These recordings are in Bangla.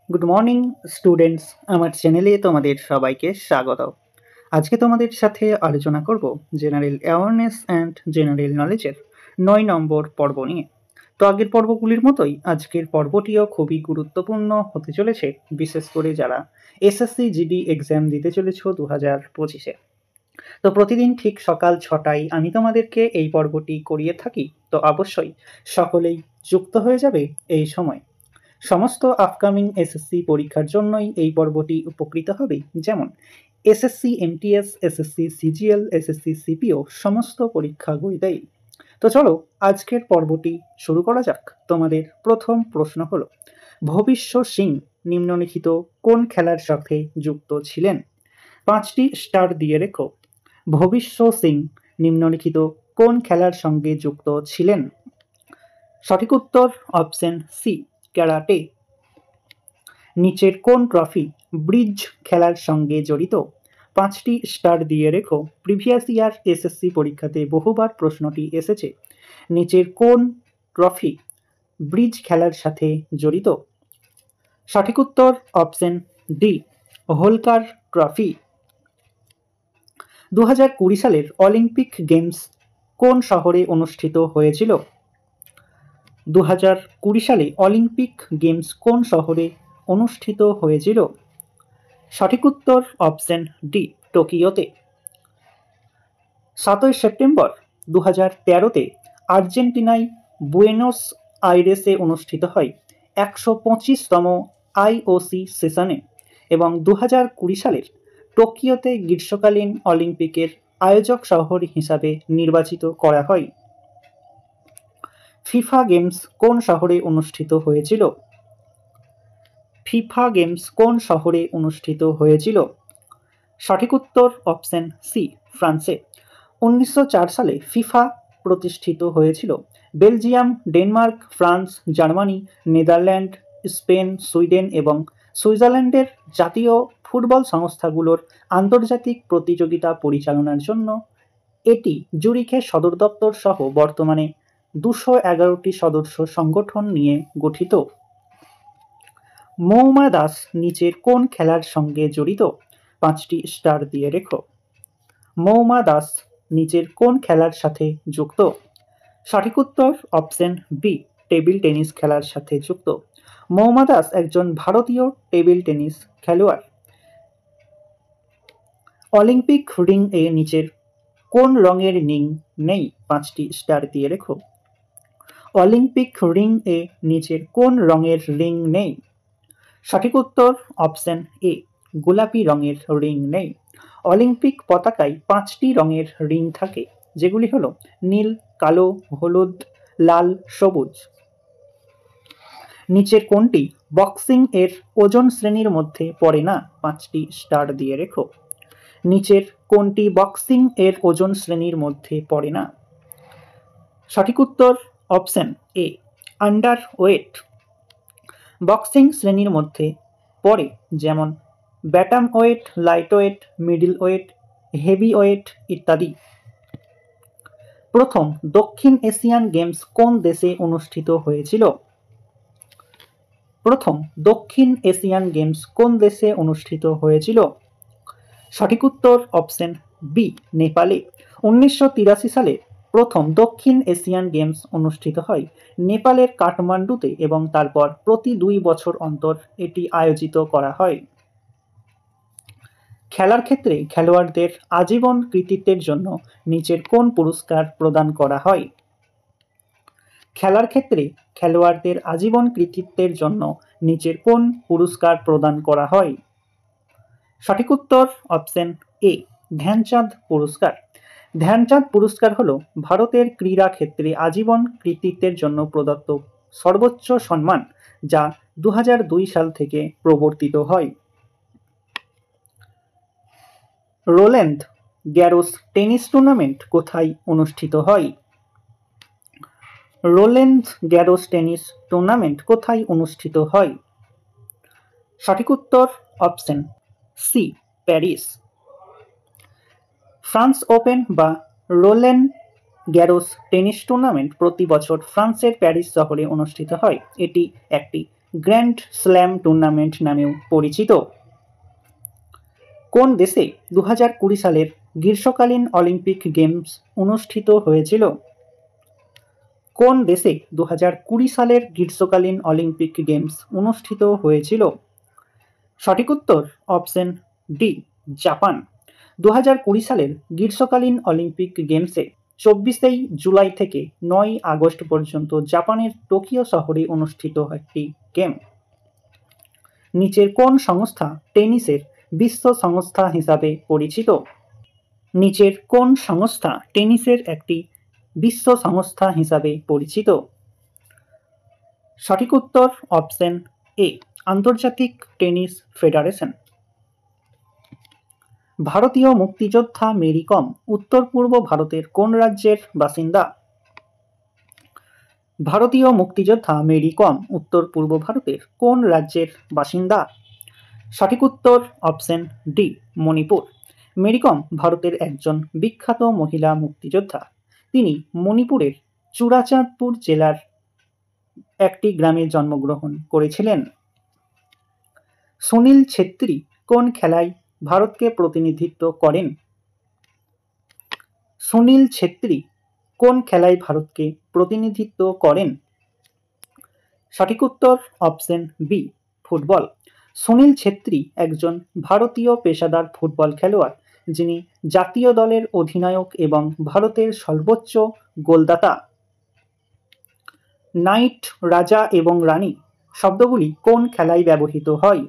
গুড মর্নিং স্টুডেন্টস, আমার চ্যানেলে তোমাদের সবাইকে স্বাগত। আজকে তোমাদের সাথে আলোচনা করব জেনারেল অ্যাওয়ারনেস অ্যান্ড জেনারেল নলেজের 9 নম্বর পর্ব নিয়ে। তো আগের পর্বগুলির মতোই আজকের পর্বটিও খুবই গুরুত্বপূর্ণ হতে চলেছে, বিশেষ করে যারা এসএসসি জিডি এক্সাম দিতে চলেছ 2025-এ। তো প্রতিদিন ঠিক সকাল 6টায় আমি তোমাদেরকে এই পর্বটি করিয়ে থাকি, তো অবশ্যই সকলেই যুক্ত হয়ে যাবে এই সময়। সমস্ত আপকামিং এসএসসি পরীক্ষার জন্যই এই পর্বটি উপকৃত হবে, যেমন SSC MTS, SSC CGL, SSC CPO সমস্ত পরীক্ষাগুলিতেই। তো চলো আজকের পর্বটি শুরু করা যাক। তোমাদের প্রথম প্রশ্ন হলো, ভবিষ্য সিং নিম্নলিখিত কোন খেলার সাথে যুক্ত ছিলেন? 5টি স্টার দিয়ে রেখো। ভবিষ্য সিং নিম্নলিখিত কোন খেলার সঙ্গে যুক্ত ছিলেন? সঠিক উত্তর অপশন সি, ক্যারাটে। নিচের কোন ট্রফি ব্রিজ খেলার সঙ্গে জড়িত? 5টি স্টার দিয়ে রেখো। প্রিভিয়াস ইয়ার এসএসসি পরীক্ষাতে বহুবার প্রশ্নটি এসেছে। নিচের কোন ট্রফি ব্রিজ খেলার সাথে জড়িত? সঠিক উত্তর অপশন ডি, হোলকার ট্রফি। 2020 সালের অলিম্পিক গেমস কোন শহরে অনুষ্ঠিত হয়েছিল? 2020 সালে অলিম্পিক গেমস কোন শহরে অনুষ্ঠিত হয়েছিল? সঠিক উত্তর অপশন ডি, টোকিওতে। 7ই সেপ্টেম্বর 2013-তে আর্জেন্টিনায় বুয়েনোস আইরেসে অনুষ্ঠিত হয় 125তম আইওসি সেশনে, এবং 2020 সালের টোকিওতে গ্রীষ্মকালীন অলিম্পিকের আয়োজক শহর হিসাবে নির্বাচিত করা হয়। ফিফা গেমস কোন শহরে অনুষ্ঠিত হয়েছিল? ফিফা গেমস কোন শহরে অনুষ্ঠিত হয়েছিল? সঠিক উত্তর অপশন সি, ফ্রান্সে। 1904 সালে ফিফা প্রতিষ্ঠিত হয়েছিল। Belgium, Denmark, France, Germany, Netherland, Spain, Sweden এবং সুইজারল্যান্ডের জাতীয় ফুটবল সংস্থাগুলোর আন্তর্জাতিক প্রতিযোগিতা পরিচালনার জন্য এটি জুরিখের সদর দপ্তর সহ বর্তমানে 211টি সদস্য সংগঠন নিয়ে গঠিত। মৌমা দাস নিচের কোন খেলার সঙ্গে জড়িত? 5টি স্টার দিয়ে রেখো। মৌমা দাস নিচের কোন খেলার সাথে যুক্ত? সঠিক উত্তর অপশন বি, টেবিল টেনিস খেলার সাথে যুক্ত। মৌমা দাস একজন ভারতীয় টেবিল টেনিস খেলোয়াড়। অলিম্পিক রিং এ নিচের কোন রঙের রিং নেই? 5টি স্টার দিয়ে রেখো। অলিম্পিক রিং এ নিচের কোন রঙের রিং নেই? সঠিক উত্তর অপশন এ, গোলাপি রঙের রিং নেই। অলিম্পিক পতাকায় 5টি রঙের রিং থাকে, যেগুলি হলো নীল, কালো, হলুদ, লাল, সবুজ। নিচের কোনটি বক্সিং এর ওজন শ্রেণীর মধ্যে পড়ে না? 5টি স্টার দিয়ে রেখো। নিচের কোনটি বক্সিং এর ওজন শ্রেণীর মধ্যে পড়ে না? সঠিক উত্তর option A, underweight. Boxing শ্রেণীর মধ্যে পড়ে যেমন bantamweight, lightweight, middleweight, heavyweight ইত্যাদি। প্রথম দক্ষিণ এশিয়ান গেমস কোন দেশে অনুষ্ঠিত হয়েছিল? প্রথম দক্ষিণ এশিয়ান গেমস কোন দেশে অনুষ্ঠিত হয়েছিল? সঠিক উত্তর অপশন বি, নেপালে। 1983 সালে প্রথম দক্ষিণ এশিয়ান গেমস অনুষ্ঠিত হয় নেপালের কাঠমান্ডুতে, এবং তারপর প্রতি 2 বছর অন্তর এটি আয়োজিত করা হয়। খেলার ক্ষেত্রে খেলোয়াড়দের আজীবন কৃতিত্বের জন্য নিচের কোন পুরস্কার প্রদান করা হয়? খেলার ক্ষেত্রে খেলোয়াড়দের আজীবন কৃতিত্বের জন্য নিচের কোন পুরস্কার প্রদান করা হয়? সঠিক উত্তর অপশন এ, ধ্যানচাঁদ পুরস্কার। ধ্যানচাঁদ পুরস্কার হল ভারতের ক্রীড়া ক্ষেত্রে আজীবন কৃতিত্বের জন্য প্রদত্ত সর্বোচ্চ সম্মান, যা 2002 সাল থেকে প্রবর্তিত হয়। রোল্যান্ড গ্যারোস টেনিস টুর্নামেন্ট কোথায় অনুষ্ঠিত হয়? রোল্যান্ড গ্যারোস টেনিস টুর্নামেন্ট কোথায় অনুষ্ঠিত হয়? সঠিক উত্তর option C, Paris. France Open বা রোল্যান্ড গ্যারোস টেনিস টুর্নামেন্ট প্রতি বছর ফ্রান্সের প্যারিস শহরে অনুষ্ঠিত হয়। এটি একটি গ্র্যান্ড স্ল্যাম টুর্নামেন্ট নামেও পরিচিত? কোন দেশে 2020 সালের গ্রীষ্মকালীন অলিম্পিক গেমস অনুষ্ঠিত হয়েছিল? কোন দেশে 2020 সালের গ্রীষ্মকালীন অলিম্পিক গেমস অনুষ্ঠিত হয়েছিল? সঠিক উত্তর অপশন ডি, জাপান। 2020 সালের গ্রীষ্মকালীন অলিম্পিক গেমসে 24 জুলাই থেকে 9 আগস্ট পর্যন্ত জাপানের টোকিও শহরে অনুষ্ঠিত একটি গেম। নিচের কোন সংস্থা টেনিসের বিশ্ব সংস্থা হিসাবে পরিচিত? নিচের কোন সংস্থা টেনিসের একটি বিশ্ব সংস্থা হিসাবে পরিচিত? সঠিক উত্তর অপশন এ, আন্তর্জাতিক টেনিস ফেডারেশন। ভারতীয় মুক্তিযোদ্ধা মেরি কম উত্তর পূর্ব ভারতের কোন রাজ্যের বাসিন্দা? ভারতীয় মুক্তিযোদ্ধা মেরি কম উত্তর পূর্ব ভারতের কোন রাজ্যের বাসিন্দা? সঠিক উত্তর অপশন ডি, মণিপুর। মেরি কম ভারতের একজন বিখ্যাত মহিলা মুক্তিযোদ্ধা। তিনি মণিপুরের চুরাচাঁদপুর জেলার একটি গ্রামে জন্মগ্রহণ করেছিলেন। সুনীল ছেত্রী কোন খেলায় ভারতকে প্রতিনিধিত্ব করেন? সুনীল ছেত্রী কোন খেলায় ভারতকে প্রতিনিধিত্ব করেন? সঠিক উত্তর option B, football. Sunil Chhetri একজন ভারতীয় পেশাদার ফুটবল খেলোয়াড়, যিনি জাতীয় দলের অধিনায়ক এবং ভারতের সর্বোচ্চ গোলদাতা। নাইট, রাজা এবং রানী শব্দগুলি কোন খেলায় ব্যবহৃত হয়?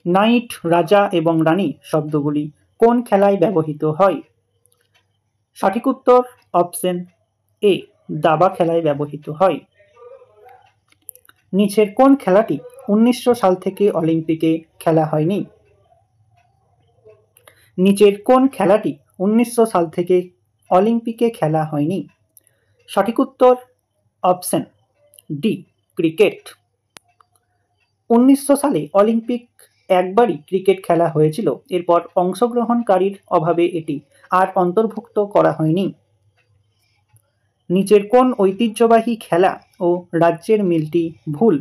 নাইট, রাজা এবং রানী শব্দগুলি কোন খেলায় ব্যবহৃত হয়? সঠিক উত্তর অপশন এ, দাবা খেলায় ব্যবহৃত হয়। নিচের কোন খেলাটি 1900 সাল থেকে অলিম্পিকে খেলা হয়নি? নিচের কোন খেলাটি 1900 সাল থেকে অলিম্পিকে খেলা হয়নি? সঠিক উত্তর অপশন ডি, ক্রিকেট। 1900 সালে অলিম্পিক একবারই ক্রিকেট খেলা হয়েছিল, এরপর অংশগ্রহণকারীর অভাবে এটি আর অন্তর্ভুক্ত করা হয়নি। নিচের কোন ঐতিহ্যবাহী খেলা ও রাজ্যের মিলটি ভুল?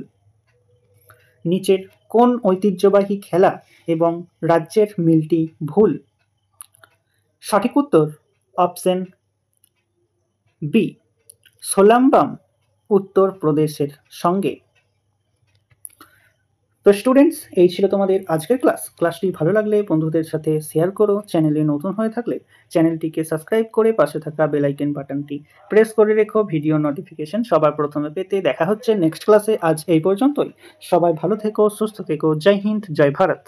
নিচের কোন ঐতিহ্যবাহী খেলা এবং রাজ্যের মিলটি ভুল? সঠিক উত্তর অপশন বি, সোলামবাম উত্তর প্রদেশের সঙ্গে। তো স্টুডেন্টস, এই ছিল তোমাদের আজকের ক্লাসটি ভালো লাগলে বন্ধুদের সাথে শেয়ার করো। চ্যানেলে নতুন হয়ে থাকলে চ্যানেলটিকে সাবস্ক্রাইব করে পাশে থাকা বেল আইকন বাটনটি প্রেস করে রেখো ভিডিও নোটিফিকেশন সবার প্রথমে পেতে। দেখা হচ্ছে নেক্সট ক্লাসে। আজ এই পর্যন্তই। সবাই ভালো থেকো, সুস্থ থেকো। জয় হিন্দ, জয় ভারত।